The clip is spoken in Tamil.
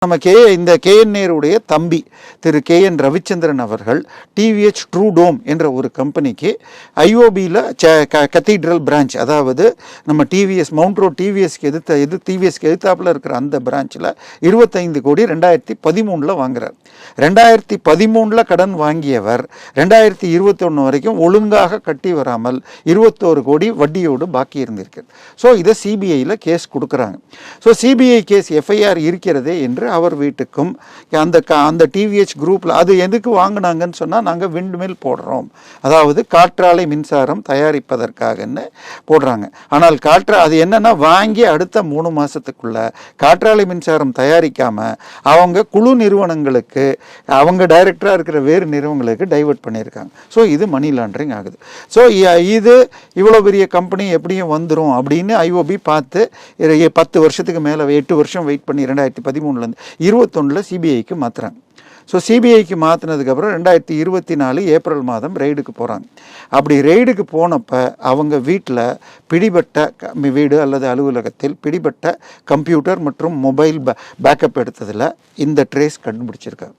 நம்ம இந்த கேஎன் நேருடைய தம்பி திரு கேஎன் ரவிச்சந்திரன் அவர்கள் டிவிஎச் ட்ரூடோம் என்ற ஒரு கம்பெனிக்கு ஐஓபியில் கத்தீட்ரல் பிரான்ச், அதாவது நம்ம டிவிஎஸ் மவுண்ட் ரோட் டிவிஎஸ்க்கு எதிர்த்தாப்பில் இருக்கிற அந்த பிரான்ச்சில் 25 கோடி 2013 வாங்குறார். 2013 கடன் வாங்கியவர் 2021 வரைக்கும் ஒழுங்காக கட்டி வராமல் 21 கோடி வட்டியோடு பாக்கி இருந்திருக்கு. ஸோ இதை சிபிஐயில் கேஸ் கொடுக்குறாங்க. ஸோ சிபிஐ கேஸ் எஃப்ஐஆர் இருக்கிறதே என்று அவர் வீட்டுக்கும் அந்த டிவிஎச் குரூப்பில் அது எதுக்கு வாங்கினாங்கன்னு சொன்னால், நாங்கள் விண்ட்மில் போடுறோம், அதாவது காற்றாலை மின்சாரம் தயாரிப்பதற்காகன்னு போடுறாங்க. ஆனால் அது என்னன்னா, வாங்கி அடுத்த 3 மாதத்துக்குள்ள காற்றாலை மின்சாரம் தயாரிக்காமல் அவங்க குழு நிறுவனங்களுக்கு, அவங்க டைரக்டராக இருக்கிற வேறு நிறுவனங்களுக்கு டைவர்ட் பண்ணியிருக்காங்க. ஸோ இது மணி லாண்டரிங் ஆகுது. ஸோ இது இவ்வளோ பெரிய கம்பெனி எப்படியும் வந்துடும் அப்படின்னு ஐஓபி பார்த்து 10 வருஷத்துக்கு மேலே 8 வருஷம் வெயிட் பண்ணி 2013 21 சிபிஐக்கு மாற்றுறாங்க. ஸோ சிபிஐக்கு மாற்றினதுக்கப்புறம் 2024 ஏப்ரல் மாதம் ரெய்டுக்கு போகிறாங்க. அப்படி ரெய்டுக்கு போனப்போ அவங்க வீட்டில் பிடிபட்ட வீடு அல்லது அலுவலகத்தில் பிடிபட்ட கம்ப்யூட்டர் மற்றும் மொபைல் பேக்கப் எடுத்ததில் இந்த ட்ரேஸ் கண்டுபிடிச்சிருக்காங்க.